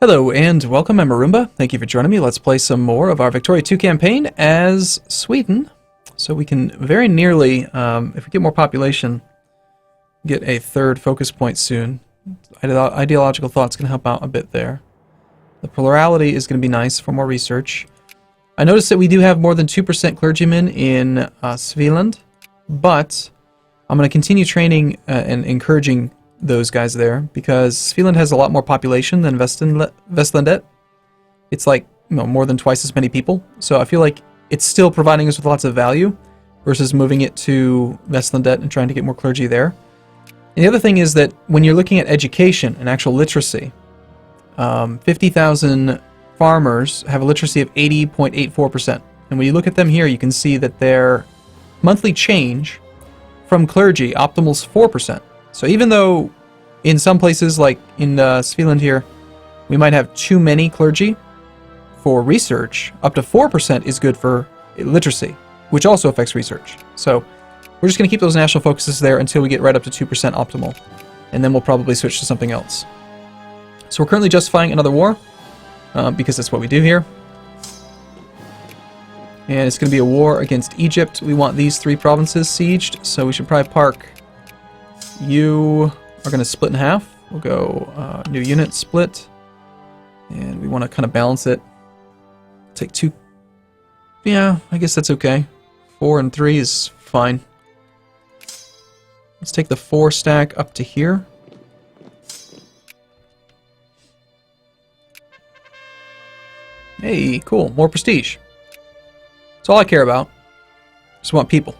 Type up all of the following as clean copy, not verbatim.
Hello and welcome, I'm Arumba. Thank you for joining me. Let's play some more of our Victoria 2 campaign as Sweden. So we can very nearly, if we get more population, get a third focus point soon. Ideological thought's going to help out a bit there. The plurality is going to be nice for more research. I noticed that we do have more than 2% clergymen in Svealand, but I'm going to continue training and encouraging those guys there, because Svealand has a lot more population than Vestlandet. It's like, more than twice as many people. So I feel like it's still providing us with lots of value versus moving it to Vestlandet and trying to get more clergy there. And the other thing is that when you're looking at education and actual literacy, 50,000 farmers have a literacy of 80.84%. And when you look at them here, you can see that their monthly change from clergy optimal's 4%. So even though in some places, like in Svealand here, we might have too many clergy for research, up to 4% is good for literacy, which also affects research. So we're just going to keep those national focuses there until we get right up to 2% optimal, and then we'll probably switch to something else. So we're currently justifying another war, because that's what we do here. And it's going to be a war against Egypt. We want these three provinces sieged, so we should probably park. You are going to split in half. We'll go new unit split. And we want to kind of balance it. Take two. Yeah, I guess that's okay. 4 and 3 is fine. Let's take the 4 stack up to here. Hey, cool. More prestige. That's all I care about. Just want people.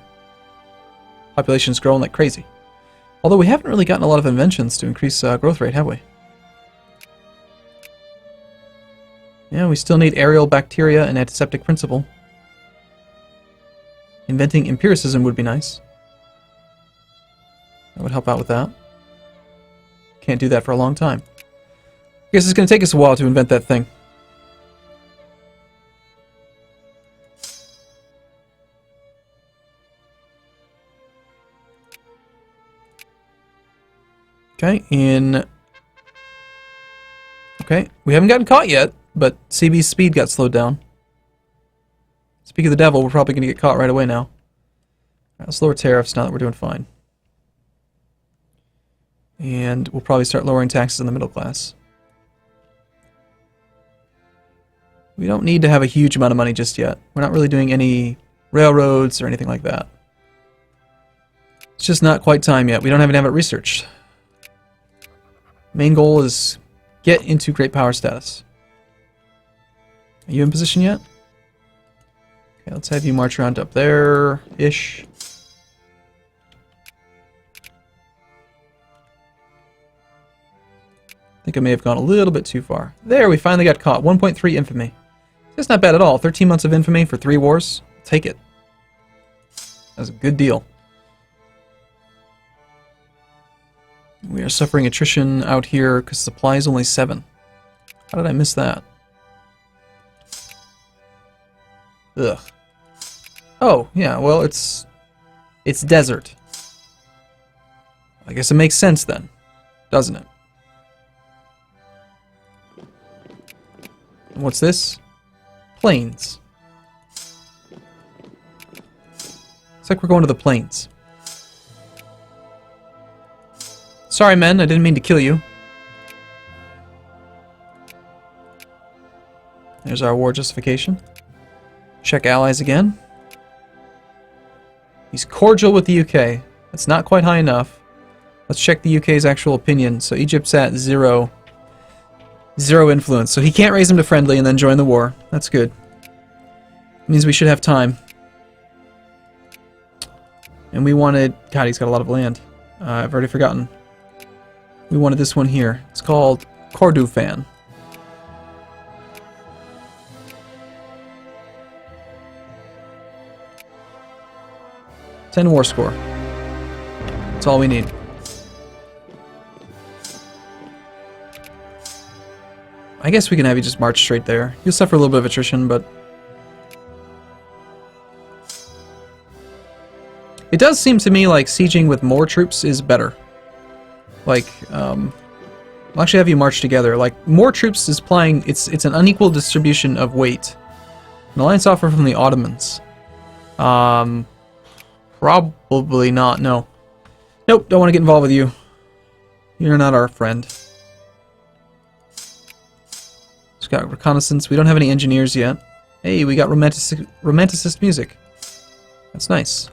Population's growing like crazy. Although we haven't really gotten a lot of inventions to increase growth rate, have we? Yeah, we still need aerial bacteria and antiseptic principle. Inventing empiricism would be nice. That would help out with that. Can't do that for a long time. I guess it's going to take us a while to invent that thing. Okay, Okay, we haven't gotten caught yet, but CB's speed got slowed down. Speak of the devil, we're probably going to get caught right away now. All right, let's lower tariffs now that we're doing fine. And we'll probably start lowering taxes on the middle class. We don't need to have a huge amount of money just yet. We're not really doing any railroads or anything like that. It's just not quite time yet. We don't even have it researched. Main goal is get into great power status. Are you in position yet? Okay, let's have you march around up there-ish. I think I may have gone a little bit too far. There, we finally got caught. 1.3 infamy. That's not bad at all. 13 months of infamy for 3 wars. Take it. That's a good deal. We are suffering attrition out here because supply is only 7. How did I miss that? Ugh. Oh, yeah, well, it's desert. I guess it makes sense then, doesn't it? And what's this? Plains. It's like we're going to the plains. Sorry, men, I didn't mean to kill you. There's our war justification. Check allies again. He's cordial with the UK. That's not quite high enough. Let's check the UK's actual opinion. So Egypt's at 0. 0 influence. So he can't raise him to friendly and then join the war. That's good. It means we should have time. And we wanted... God, he's got a lot of land. I've already forgotten. We wanted this one here. It's called Kordofan. War score. That's all we need. I guess we can have you just march straight there. You'll suffer a little bit of attrition, but... It does seem to me like sieging with more troops is better. Like I'll actually have you march together. Like, more troops is applying... It's an unequal distribution of weight. An alliance offer from the Ottomans. Probably not, no. Nope, don't want to get involved with you. You're not our friend. Just got reconnaissance. We don't have any engineers yet. Hey, we got romanticist music. That's nice.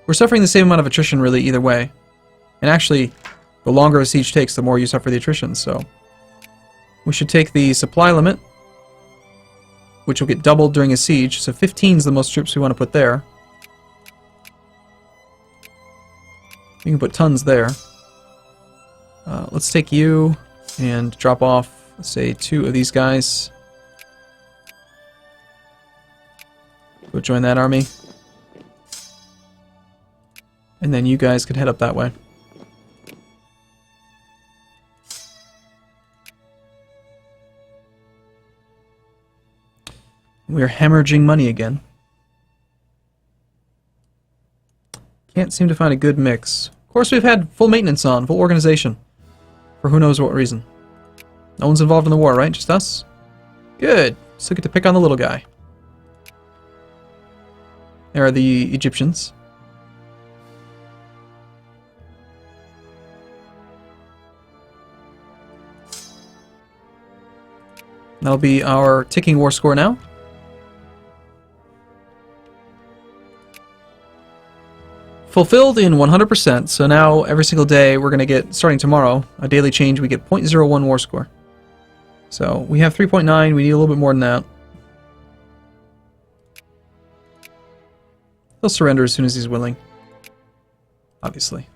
We're suffering the same amount of attrition, really, either way. And actually, the longer a siege takes, the more you suffer the attrition, so... We should take the supply limit, which will get doubled during a siege, so 15 is the most troops we want to put there. You can put tons there. Let's take you and drop off, let's say, 2 of these guys. Go join that army. And then you guys could head up that way. We're hemorrhaging money again. Can't seem to find a good mix. Of course, we've had full maintenance on, full organization. For who knows what reason. No one's involved in the war, right? Just us? Good. Still get to pick on the little guy. There are the Egyptians. That'll be our ticking war score now. Fulfilled in 100%, so now every single day we're going to get, starting tomorrow, a daily change, we get 0.01 war score. So we have 3.9, we need a little bit more than that. He'll surrender as soon as he's willing. Obviously.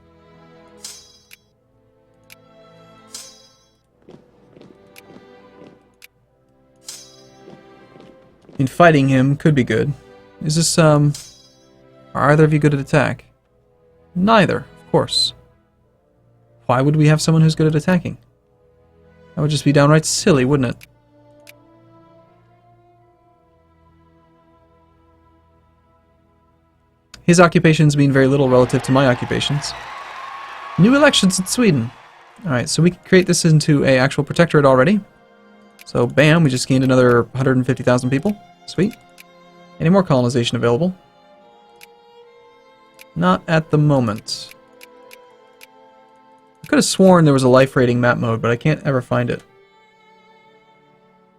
And fighting him could be good. Is this, are either of you good at attack? Neither, of course. Why would we have someone who's good at attacking? That would just be downright silly, wouldn't it? His occupations mean very little relative to my occupations. New elections in Sweden. Alright, so we can create this into an actual protectorate already. So, bam, we just gained another 150,000 people. Sweet. Any more colonization available? Not at the moment. I could have sworn there was a life rating map mode, but I can't ever find it.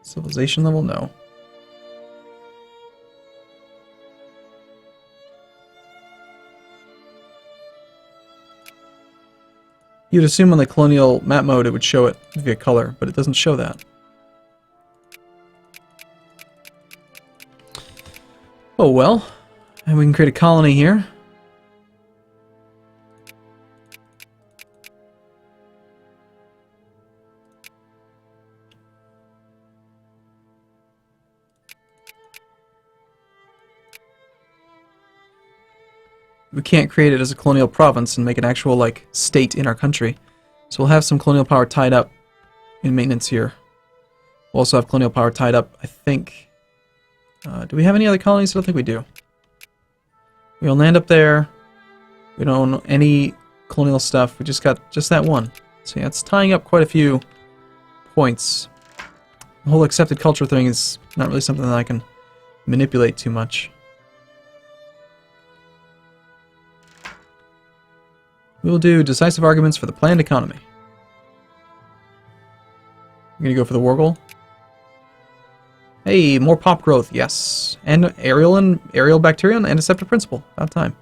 Civilization level? No. You'd assume on the Colonial map mode it would show it via color, but it doesn't show that. Oh well. And we can create a colony here. We can't create it as a colonial province and make an actual, like, state in our country. So we'll have some colonial power tied up in maintenance here. We'll also have colonial power tied up, I think. Do we have any other colonies? I don't think we do. We own land up there. We don't own any colonial stuff. We just got just that one. So yeah, it's tying up quite a few points. The whole accepted culture thing is not really something that I can manipulate too much. We will do decisive arguments for the planned economy. You're gonna go for the war goal? Hey, more pop growth, yes. And aerial bacteria and antiseptic principle. About time.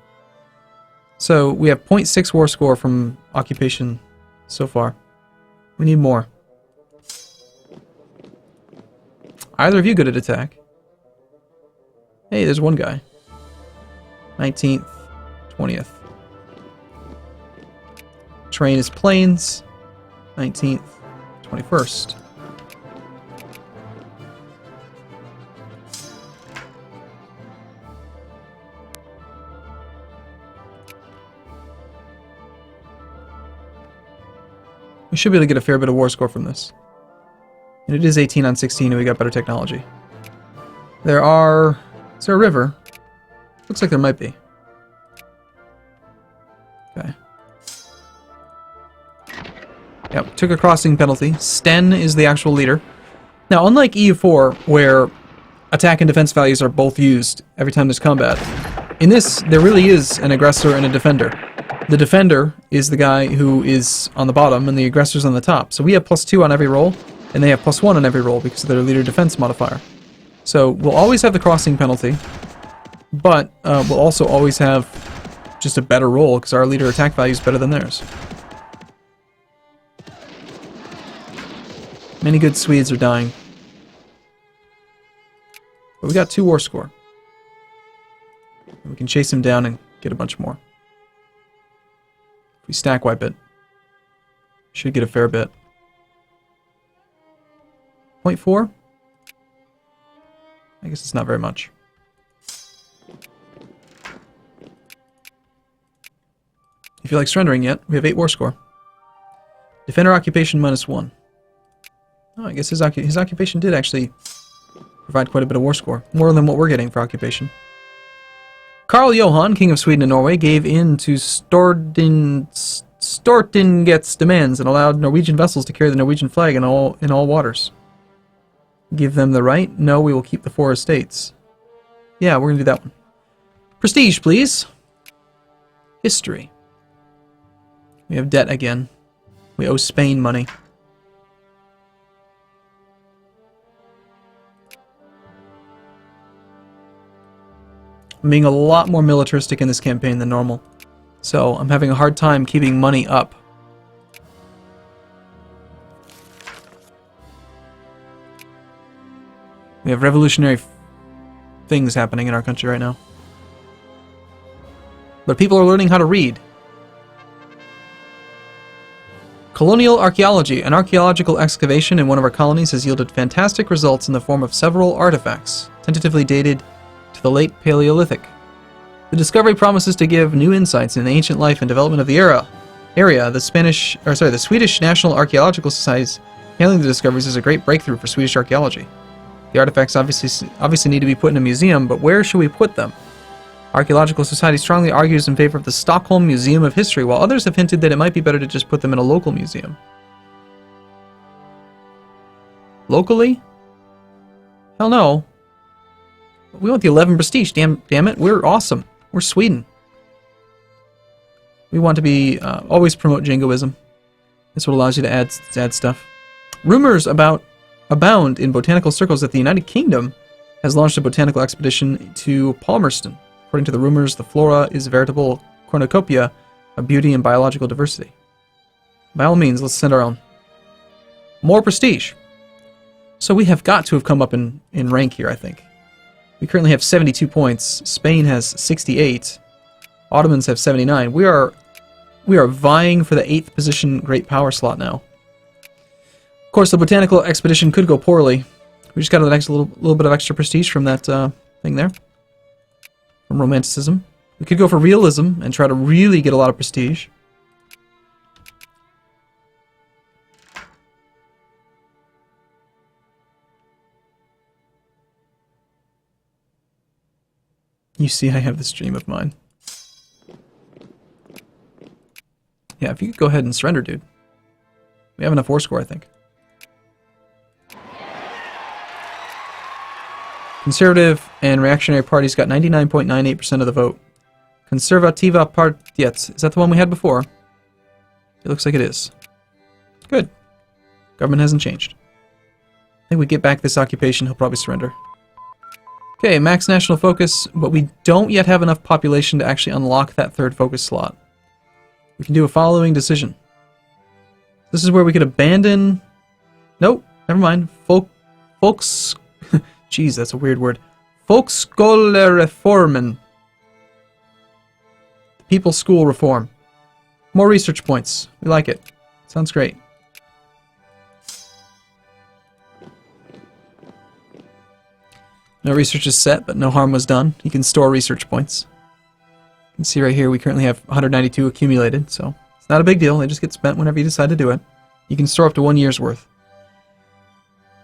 So we have 0.6 war score from occupation so far. We need more. Either of you good at attack? Hey, there's one guy. 19th, 20th. Terrain is plains. 19th, 21st. We should be able to get a fair bit of war score from this. And it is 18 on 16 and we got better technology. Is there a river? Looks like there might be. Okay. Yep, took a crossing penalty. Sten is the actual leader. Now, unlike EU4, where attack and defense values are both used every time there's combat, in this, there really is an aggressor and a defender. The defender is the guy who is on the bottom, and the aggressor's on the top. So we have +2 on every roll, and they have +1 on every roll because of their leader defense modifier. So we'll always have the crossing penalty, but we'll also always have just a better roll because our leader attack value is better than theirs. Many good Swedes are dying. But we got 2 war score. We can chase him down and get a bunch more. If we stack wipe it, should get a fair bit. 0.4? I guess it's not very much. If you like surrendering yet, we have 8 war score. Defender occupation -1. Oh, I guess his occupation did actually provide quite a bit of war score. More than what we're getting for occupation. Karl Johan, King of Sweden and Norway, gave in to Stortinget's demands and allowed Norwegian vessels to carry the Norwegian flag in all waters. Give them the right? No, we will keep the 4 estates. Yeah, we're going to do that one. Prestige, please. History. We have debt again. We owe Spain money. I'm being a lot more militaristic in this campaign than normal, so I'm having a hard time keeping money up. We have revolutionary things happening in our country right now. But people are learning how to read. Colonial archaeology. An archaeological excavation in one of our colonies has yielded fantastic results in the form of several artifacts, tentatively dated to the late Paleolithic. The discovery promises to give new insights in the ancient life and development of the area. The Swedish National Archaeological Society's hailing the discoveries as a great breakthrough for Swedish archaeology. The artifacts obviously need to be put in a museum, but where should we put them? Archaeological Society strongly argues in favor of the Stockholm Museum of History, while others have hinted that it might be better to just put them in a local museum. Locally? Hell no. We want the 11 prestige, damn it. We're awesome. We're Sweden. We want to be, always promote jingoism. This what allows you to add stuff. Rumors abound in botanical circles that the United Kingdom has launched a botanical expedition to Palmerston. According to the rumors, the flora is a veritable cornucopia of beauty and biological diversity. By all means, let's send our own. More prestige. So we have got to have come up in rank here, I think. We currently have 72 points. Spain has 68. Ottomans have 79. We are vying for the 8th position great power slot now. Of course, the botanical expedition could go poorly. We just got the next little bit of extra prestige from that thing there. From Romanticism. We could go for realism and try to really get a lot of prestige. You see, I have this dream of mine. Yeah, if you could go ahead and surrender, dude. We have enough war score, I think. Conservative and reactionary parties got 99.98% of the vote. Konservativa Partiet. Is that the one we had before? It looks like it is. Good. Government hasn't changed. I think we get back this occupation, he'll probably surrender. Okay, max national focus, but we don't yet have enough population to actually unlock that 3rd focus slot. We can do a following decision. This is where we could abandon... Nope, never mind. Folks... Jeez, that's a weird word. Folkskolereformen. The People's School Reform. More research points. We like it. Sounds great. No research is set, but no harm was done. You can store research points. You can see right here we currently have 192 accumulated, so it's not a big deal. They just get spent whenever you decide to do it. You can store up to 1 year's worth.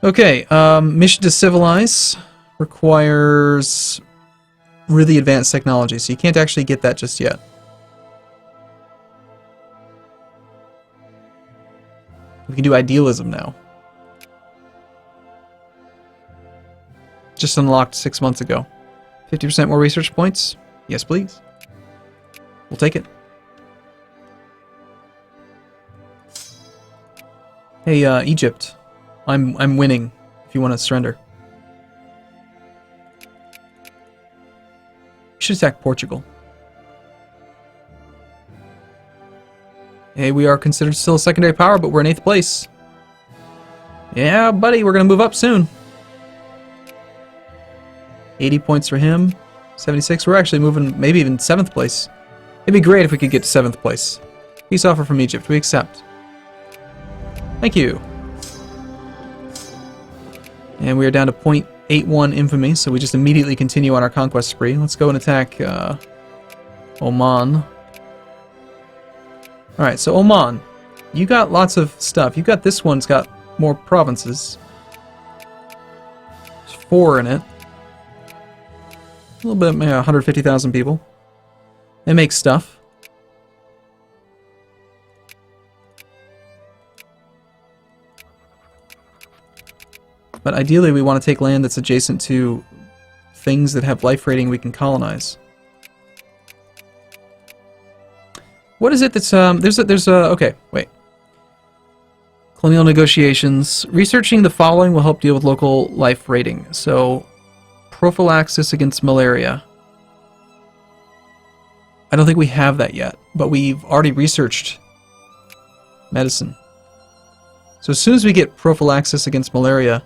Okay, mission to civilize requires really advanced technology, so you can't actually get that just yet. We can do idealism now. Just unlocked 6 months ago. 50% more research points? Yes, please. We'll take it. Hey, Egypt. I'm winning, if you want to surrender. We should attack Portugal. Hey, we are considered still a secondary power, but we're in 8th place. Yeah, buddy, we're going to move up soon. 80 points for him. 76. We're actually moving, maybe even 7th place. It'd be great if we could get to 7th place. Peace offer from Egypt. We accept. Thank you. And we are down to 0.81 infamy, so we just immediately continue on our conquest spree. Let's go and attack Oman. Alright, so Oman. You got lots of stuff. You got this one's got more provinces. There's 4 in it. A little bit, 150,000 people. They make stuff. But ideally we want to take land that's adjacent to things that have life rating we can colonize. What is it that's, okay, wait. Colonial negotiations. Researching the following will help deal with local life rating. So, prophylaxis against malaria. I don't think we have that yet, but we've already researched medicine. So as soon as we get prophylaxis against malaria,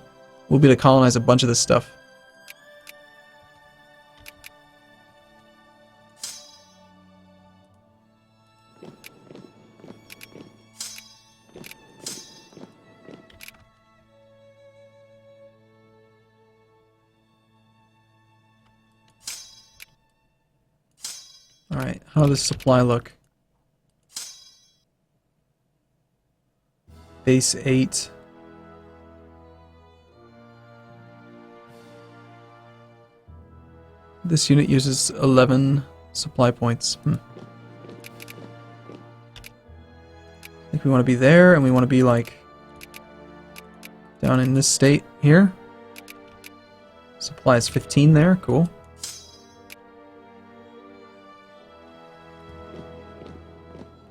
we'll be able to colonize a bunch of this stuff. Alright, how does supply look? Base 8. This unit uses 11 supply points. I think we want to be there, and we want to be like down in this state here. Supply is 15 there, cool.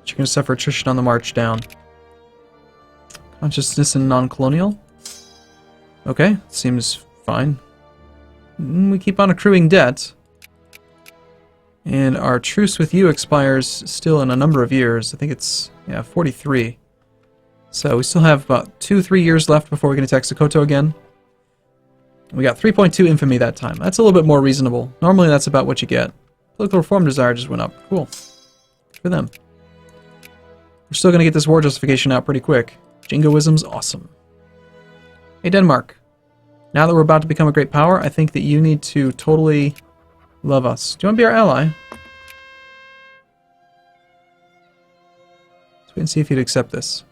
You're going to suffer attrition on the march down. Consciousness and non-colonial. Okay, seems fine. We keep on accruing debt. And our truce with you expires still in a number of years. I think it's, 43. So we still have about 2-3 years left before we can attack Sokoto again. We got 3.2 infamy that time. That's a little bit more reasonable. Normally that's about what you get. Political reform desire just went up. Cool. Good for them. We're still going to get this war justification out pretty quick. Jingoism's awesome. Hey, Denmark. Now that we're about to become a great power, I think that you need to totally love us. Do you want to be our ally? Let's wait and see if you'd accept this.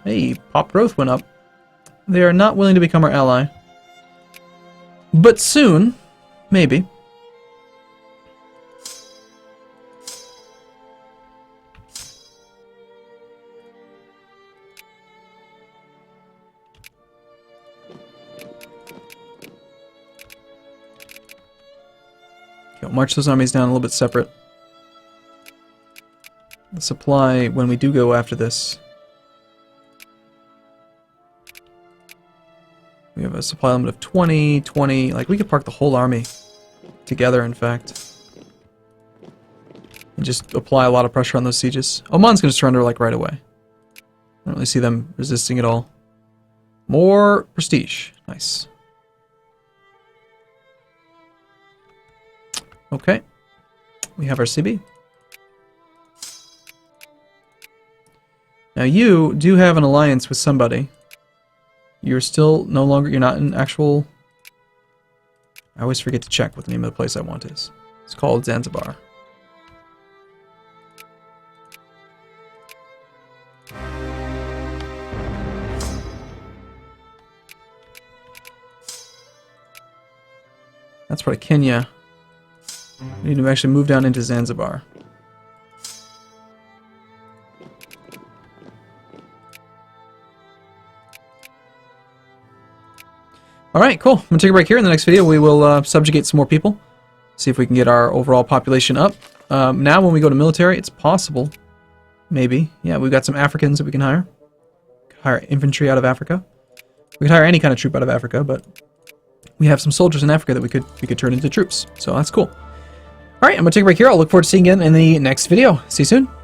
Hey, pop growth went up. They are not willing to become our ally. But soon, maybe. March those armies down a little bit separate. The supply, when we do go after this, we have a supply limit of 20, 20, like we could park the whole army together, in fact, and just apply a lot of pressure on those sieges. Oman's going to surrender like right away. I don't really see them resisting at all. More prestige. Nice. Okay, we have our CB. Now you do have an alliance with somebody. You're still no longer, you're not in actual... I always forget to check what the name of the place I want is. It's called Zanzibar. That's part of Kenya. We need to actually move down into Zanzibar. Alright, cool. I'm going to take a break here. In the next video, we will subjugate some more people. See if we can get our overall population up. Now, when we go to military, it's possible. Maybe. Yeah, we've got some Africans that we can hire. Hire infantry out of Africa. We could hire any kind of troop out of Africa, but we have some soldiers in Africa that we could turn into troops. So that's cool. Alright, I'm going to take a break here. I'll look forward to seeing you again in the next video. See you soon.